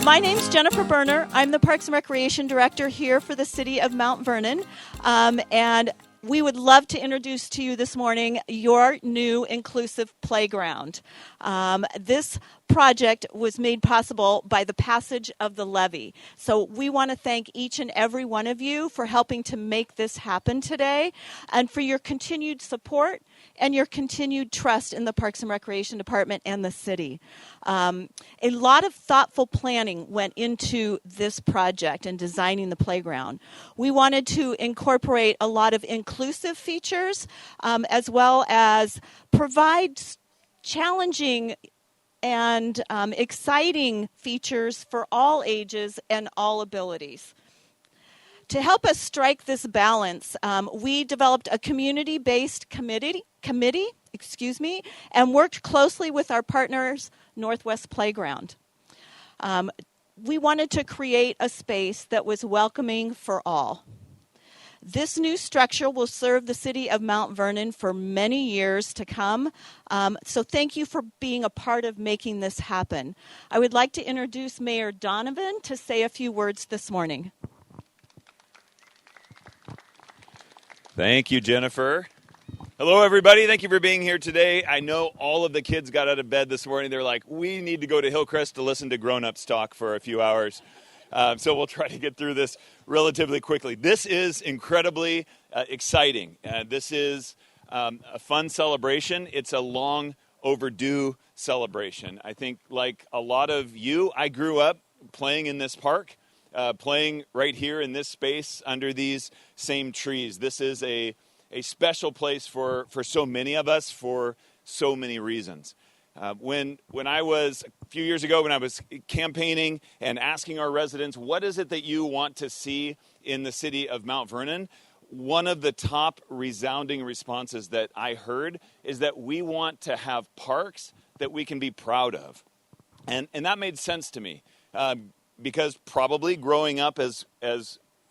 My name's Jennifer Berner. I'm the Parks and Recreation Director here for the City of Mount Vernon. And we would love to introduce to you this morning your new inclusive playground. This project was made possible by the passage of the levy. So we want to thank each and every one of you for helping to make this happen today and for your continued support and your continued trust in the Parks and Recreation Department and the city. A lot of thoughtful planning went into this project and designing the playground. We wanted to incorporate a lot of inclusive features as well as provide challenging and exciting features for all ages and all abilities. To help us strike this balance, we developed a community-based committee, and worked closely with our partners, Northwest Playground. We wanted to create a space that was welcoming for all. This new structure will serve the city of Mount Vernon for many years to come. So thank you for being a part of making this happen. I would like to introduce Mayor Donovan to say a few words this morning. Thank you, Jennifer. Hello, everybody. Thank you for being here today. I know all of the kids got out of bed this morning. They're like, we need to go to Hillcrest to listen to grown-ups talk for a few hours. So we'll try to get through this relatively quickly. This is incredibly exciting. This is a fun celebration. It's a long overdue celebration. I think like a lot of you, I grew up playing in this park, playing right here in this space under these same trees. This is a special place for so many of us for so many reasons. When I was, a few years ago, when I was campaigning and asking our residents, what is it that you want to see in the city of Mount Vernon? One of the top resounding responses that I heard is that we want to have parks that we can be proud of. And that made sense to me because probably growing up as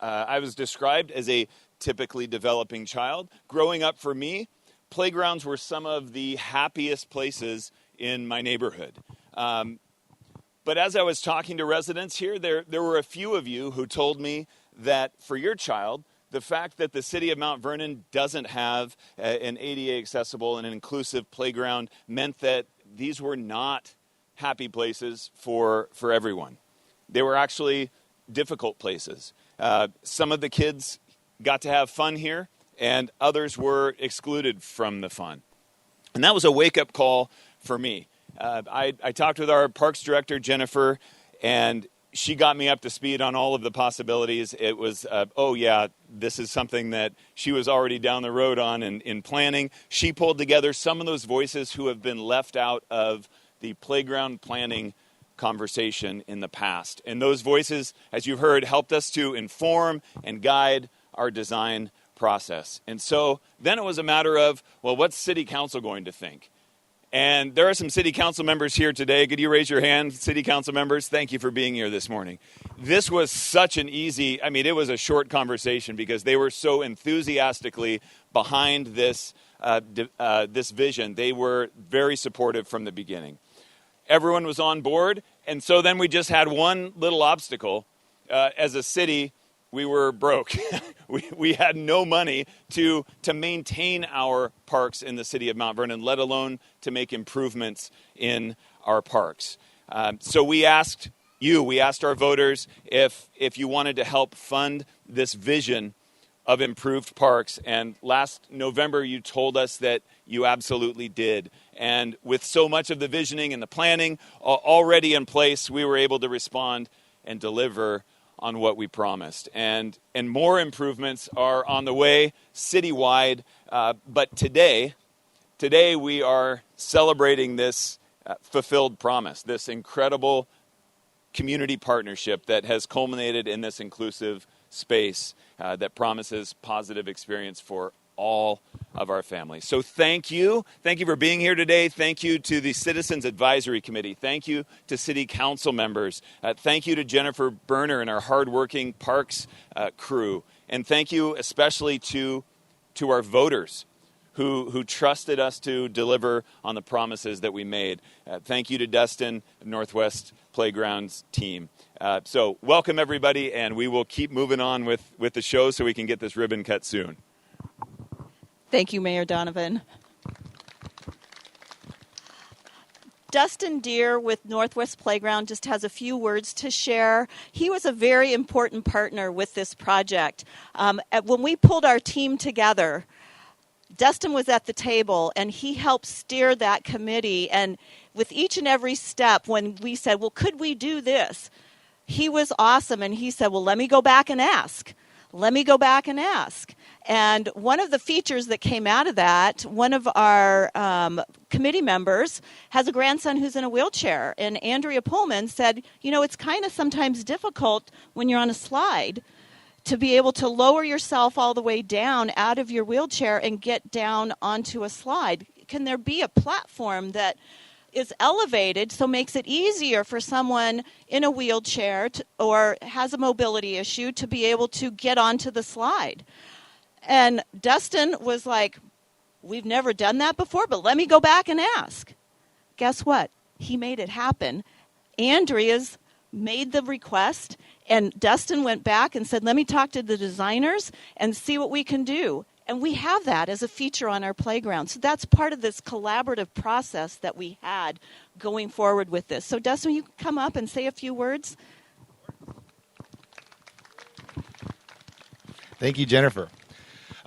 I was described as a typically developing child, growing up for me, playgrounds were some of the happiest places in my neighborhood. But as I was talking to residents here, there were a few of you who told me that for your child, the fact that the city of Mount Vernon doesn't have an ADA accessible and an inclusive playground meant that these were not happy places for everyone. They were actually difficult places. Some of the kids got to have fun here, and others were excluded from the fun. And that was a wake-up call for me. I talked with our parks director, Jennifer, and she got me up to speed on all of the possibilities. It was, this is something that she was already down the road on in planning. She pulled together some of those voices who have been left out of the playground planning conversation in the past. And those voices, as you've heard, helped us to inform and guide our design process. And so then it was a matter of, well, what's city council going to think? And there are some city council members here today. Could you raise your hand, city council members? Thank you for being here this morning. This was such an easy, it was a short conversation because they were so enthusiastically behind this vision. They were very supportive from the beginning. Everyone was on board. And so then we just had one little obstacle. As a city, we were broke. we had no money to maintain our parks in the city of Mount Vernon, let alone to make improvements in our parks. So we asked our voters if you wanted to help fund this vision of improved parks. And last November, you told us that you absolutely did. And with so much of the visioning and the planning already in place, we were able to respond and deliver on what we promised. And more improvements are on the way citywide. But today we are celebrating this fulfilled promise, this incredible community partnership that has culminated in this inclusive space that promises positive experience for all of our families. So thank you. Thank you for being here today. Thank you to the Citizens Advisory Committee. Thank you to City Council members. Thank you to Jennifer Berner and our hardworking Parks crew. And thank you especially to our voters who trusted us to deliver on the promises that we made. Thank you to Dustin, Northwest Playgrounds team. So welcome, everybody, and we will keep moving on with the show so we can get this ribbon cut soon. Thank you, Mayor Donovan. Dustin Deere with Northwest Playground just has a few words to share. He was a very important partner with this project. When we pulled our team together, Dustin was at the table, and he helped steer that committee. And with each and every step, when we said, well, could we do this? He was awesome, and he said, well, let me go back and ask. Let me go back and ask. And one of the features that came out of that, one of our committee members has a grandson who's in a wheelchair. And Andrea Pullman said, you know, it's kind of sometimes difficult when you're on a slide to be able to lower yourself all the way down out of your wheelchair and get down onto a slide. Can there be a platform that is elevated so makes it easier for someone in a wheelchair or has a mobility issue to be able to get onto the slide? And Dustin was like, we've never done that before, but let me go back and ask. Guess what? He made it happen. Andrea's made the request, and Dustin went back and said, let me talk to the designers and see what we can do. And we have that as a feature on our playground. So that's part of this collaborative process that we had going forward with this. So Dustin, you come up and say a few words. Thank you, Jennifer.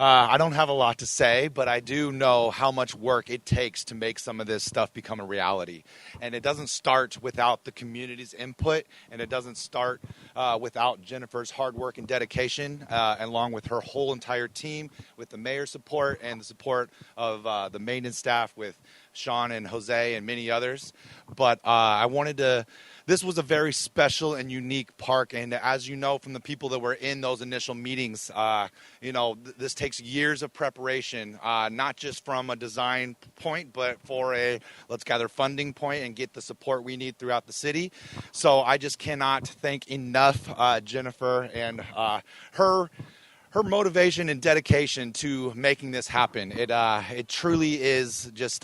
I don't have a lot to say, but I do know how much work it takes to make some of this stuff become a reality. And it doesn't start without the community's input, and it doesn't start without Jennifer's hard work and dedication, along with her whole entire team, with the mayor's support and the support of the maintenance staff with Sean and Jose and many others. But this was a very special and unique park, and as you know from the people that were in those initial meetings, this takes years of preparation, not just from a design point, but for a let's gather funding point and get the support we need throughout the city. So I just cannot thank enough Jennifer and her motivation and dedication to making this happen. It truly is just,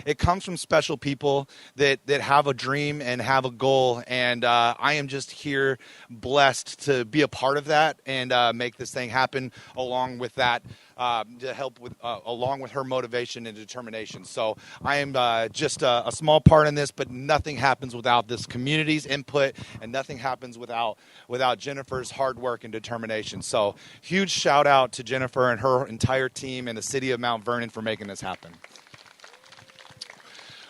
it comes from special people that have a dream and have a goal. And I am just here blessed to be a part of that and make this thing happen along with that. To help with, along with her motivation and determination. So I am just a small part in this, but nothing happens without this community's input, and nothing happens without Jennifer's hard work and determination. So huge shout out to Jennifer and her entire team and the city of Mount Vernon for making this happen.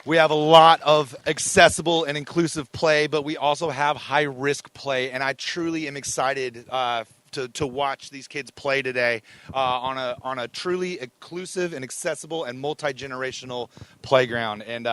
We have a lot of accessible and inclusive play, but we also have high-risk play, and I truly am excited to watch these kids play today on a truly inclusive and accessible and multi-generational playground. And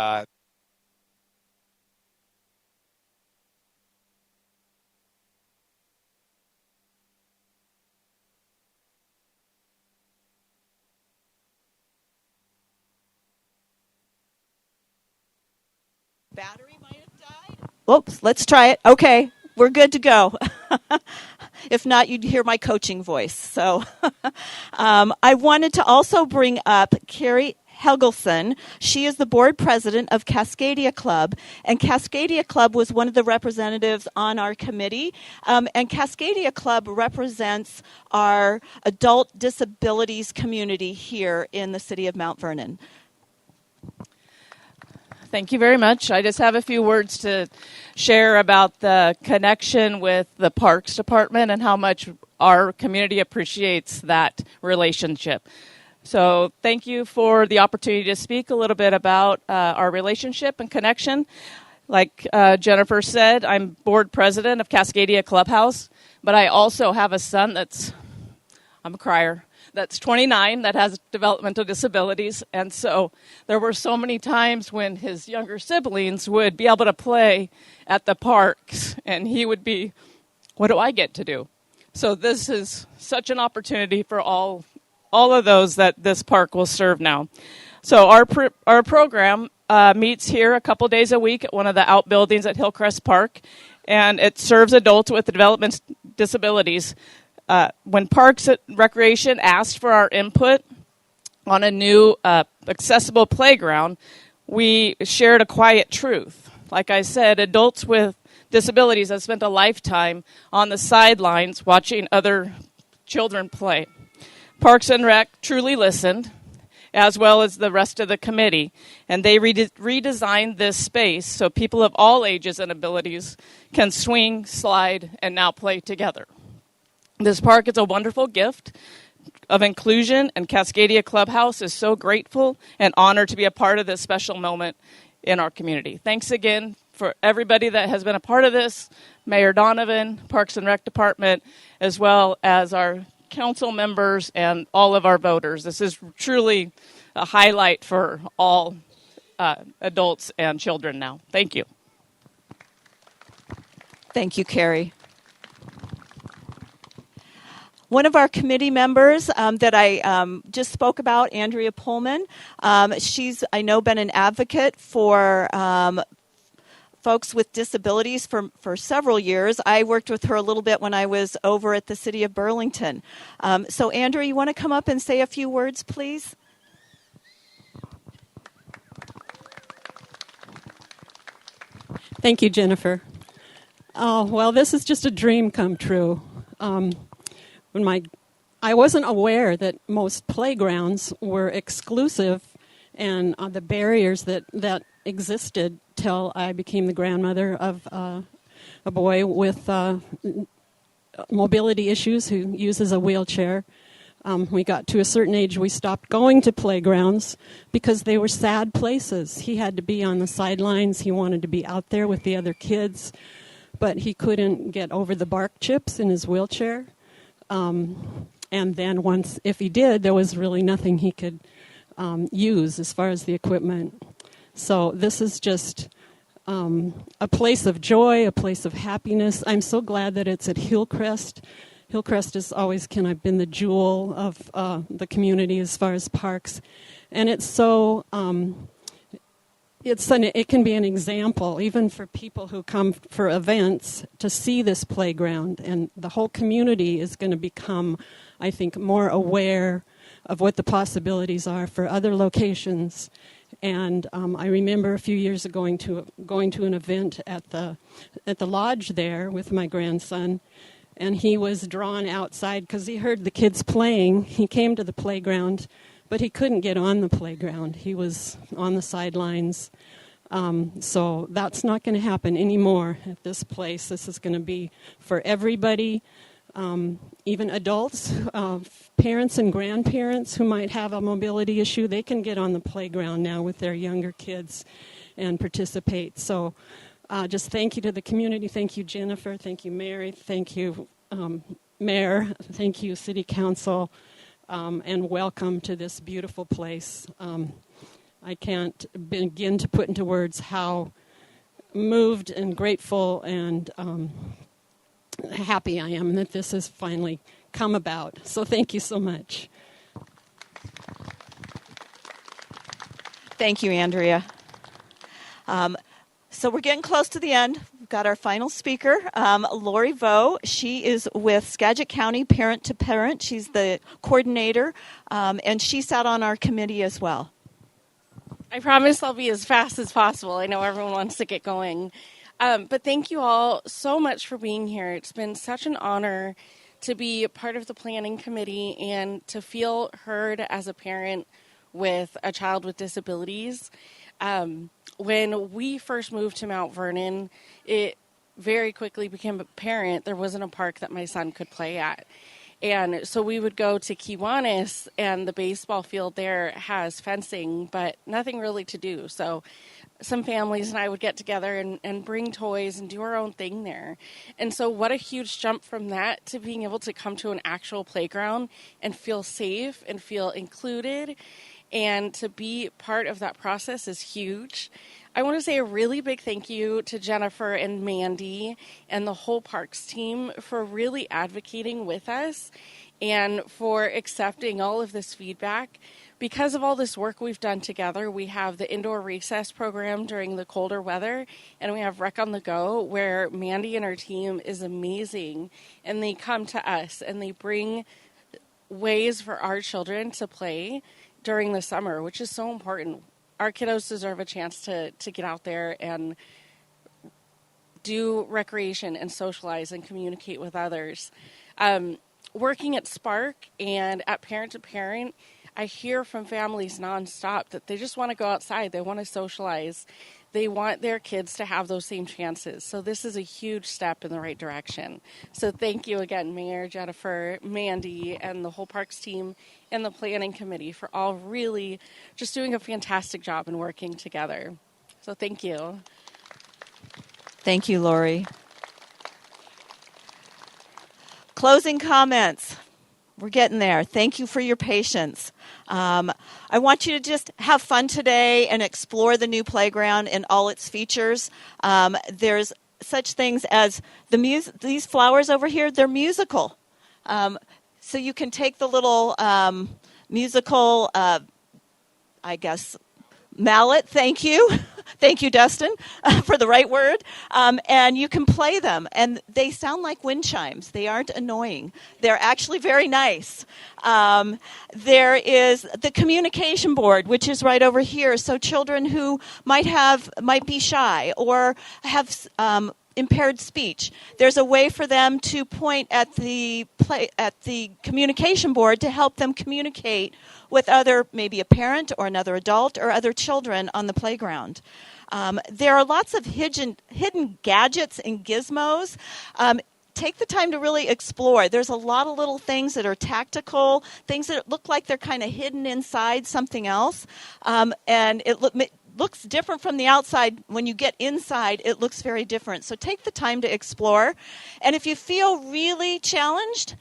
Battery might have died. Whoops, let's try it. Okay, we're good to go. If not, you'd hear my coaching voice. So I wanted to also bring up Carrie Helgelson. She is the board president of Cascadia Club, and Cascadia Club was one of the representatives on our committee. And Cascadia Club represents our adult disabilities community here in the city of Mount Vernon. Thank you very much. I just have a few words to share about the connection with the Parks Department and how much our community appreciates that relationship. So thank you for the opportunity to speak a little bit about our relationship and connection. Like Jennifer said, I'm board president of Cascadia Clubhouse, but I also have a son I'm a crier. That's 29, that has developmental disabilities. And so there were so many times when his younger siblings would be able to play at the parks, and he would be, what do I get to do? So this is such an opportunity for all of those that this park will serve now. So our program meets here a couple days a week at one of the outbuildings at Hillcrest Park, and it serves adults with developmental disabilities. When Parks and Recreation asked for our input, on a new accessible playground, we shared a quiet truth. Like I said, adults with disabilities have spent a lifetime on the sidelines watching other children play. Parks and Rec truly listened, as well as the rest of the committee, and they redesigned this space so people of all ages and abilities can swing, slide, and now play together. This park is a wonderful gift of inclusion, and Cascadia Clubhouse is so grateful and honored to be a part of this special moment in our community. Thanks again for everybody that has been a part of this, Mayor Donovan, Parks and Rec Department, as well as our council members and all of our voters. This is truly a highlight for all adults and children now. Thank you. Thank you, Carrie. One of our committee members that I just spoke about, Andrea Pullman, she's, I know, been an advocate for folks with disabilities for several years. I worked with her a little bit when I was over at the City of Burlington. So, Andrea, you want to come up and say a few words, please? Thank you, Jennifer. Oh, well, this is just a dream come true. I wasn't aware that most playgrounds were exclusive and the barriers that existed till I became the grandmother of a boy with mobility issues who uses a wheelchair. We got to a certain age, we stopped going to playgrounds because they were sad places. He had to be on the sidelines. He wanted to be out there with the other kids, but he couldn't get over the bark chips in his wheelchair. And then once, if he did, there was really nothing he could use as far as the equipment. So this is just a place of joy, a place of happiness. I'm so glad that it's at Hillcrest. Hillcrest has always kind of been the jewel of the community as far as parks. And it's so, it can be an example, even for people who come for events, to see this playground. And the whole community is going to become, I think, more aware of what the possibilities are for other locations. And I remember a few years ago going to an event at the lodge there with my grandson, and he was drawn outside because he heard the kids playing. He came to the playground, but he couldn't get on the playground. He was on the sidelines. So that's not going to happen anymore at this place. This is going to be for everybody, even adults, parents and grandparents who might have a mobility issue. They can get on the playground now with their younger kids and participate. So just thank you to the community. Thank you, Jennifer. Thank you, Mary. Thank you, Mayor. Thank you, City Council. And welcome to this beautiful place. I can't begin to put into words how moved and grateful and happy I am that this has finally come about. So thank you so much. Thank you, Andrea. So we're getting close to the end. We've got our final speaker, Lori Vo. She is with Skagit County Parent to Parent. She's the coordinator, and she sat on our committee as well. I promise I'll be as fast as possible. I know everyone wants to get going. But thank you all so much for being here. It's been such an honor to be a part of the planning committee and to feel heard as a parent with a child with disabilities. When we first moved to Mount Vernon, it very quickly became apparent there wasn't a park that my son could play at. And so we would go to Kiwanis, and the baseball field there has fencing, but nothing really to do. So some families and I would get together and bring toys and do our own thing there. And so what a huge jump from that to being able to come to an actual playground and feel safe and feel included. And to be part of that process is huge. I want to say a really big thank you to Jennifer and Mandy and the whole Parks team for really advocating with us and for accepting all of this feedback. Because of all this work we've done together, we have the indoor recess program during the colder weather, and we have Rec on the Go, where Mandy and her team is amazing, and they come to us and they bring ways for our children to play during the summer, which is so important. Our kiddos deserve a chance to get out there and do recreation and socialize and communicate with others. Working at Spark and at Parent to Parent, I hear from families nonstop that they just want to go outside. They want to socialize. They want their kids to have those same chances. So this is a huge step in the right direction. So thank you again, Mayor, Jennifer, Mandy, and the whole Parks team and the planning committee for all really just doing a fantastic job and working together. So thank you. Thank you, Lori. Closing comments. We're getting there. Thank you for your patience. I want you to just have fun today and explore the new playground and all its features. There's such things as these flowers over here, they're musical. So you can take the little musical, mallet, thank you. Thank you, Dustin, for the right word. And you can play them. And they sound like wind chimes. They aren't annoying. They're actually very nice. There is the communication board, which is right over here. So children who might be shy or have impaired speech, there's a way for them to point at the communication board to help them communicate with maybe a parent or another adult or other children on the playground. There are lots of hidden gadgets and gizmos. Take the time to really explore. There's a lot of little things that are tactical, things that look like they're kind of hidden inside something else, and it looks different from the outside. When you get inside, it looks very different. So take the time to explore. And if you feel really challenged,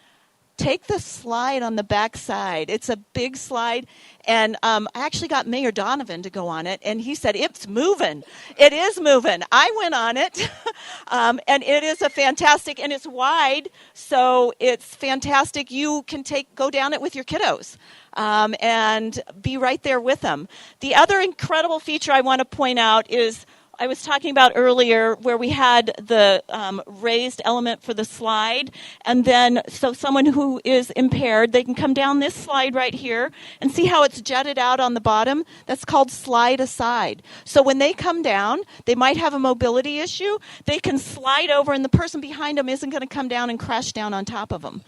take the slide on the back side. It's a big slide. And I actually got Mayor Donovan to go on it, and he said, it's moving. It is moving. I went on it, and it is a fantastic, and it's wide, so it's fantastic. You can go down it with your kiddos. And be right there with them. The other incredible feature I want to point out is I was talking about earlier where we had the raised element for the slide, and then so someone who is impaired, they can come down this slide right here and see how it's jutted out on the bottom. That's called slide aside. So when they come down, they might have a mobility issue. They can slide over, and the person behind them isn't going to come down and crash down on top of them.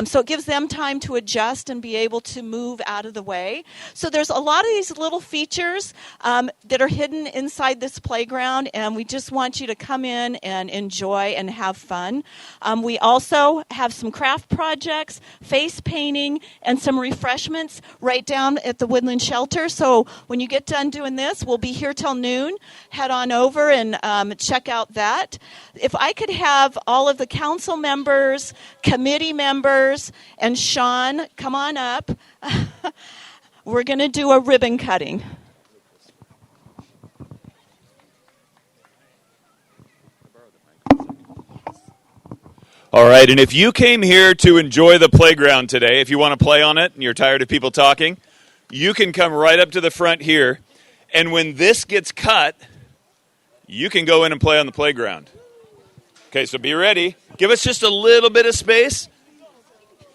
So it gives them time to adjust and be able to move out of the way. So there's a lot of these little features that are hidden inside this playground. And we just want you to come in and enjoy and have fun. We also have some craft projects, face painting, and some refreshments right down at the Woodland Shelter. So when you get done doing this, we'll be here till noon. Head on over and check out that. If I could have all of the council members, committee members, and Sean come on up. We're going to do a ribbon cutting. All right, and if you came here to enjoy the playground today, if you want to play on it and you're tired of people talking, you can come right up to the front here, and when this gets cut, you can go in and play on the playground. Okay, so be ready. Give us just a little bit of space,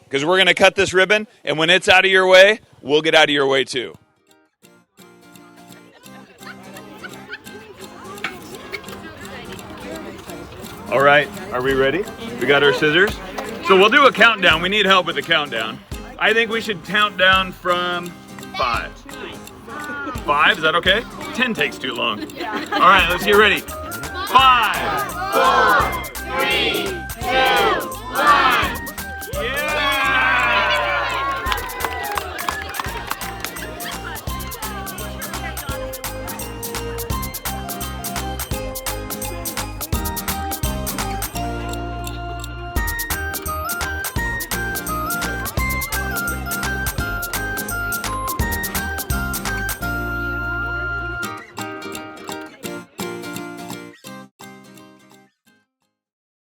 because we're going to cut this ribbon, and when it's out of your way, we'll get out of your way too. All right, are we ready? We got our scissors. So we'll do a countdown. We need help with the countdown. I think we should count down from 5. 5, is that okay? 10 takes too long. All right, let's get ready. 5, 4, 3, 2, 1.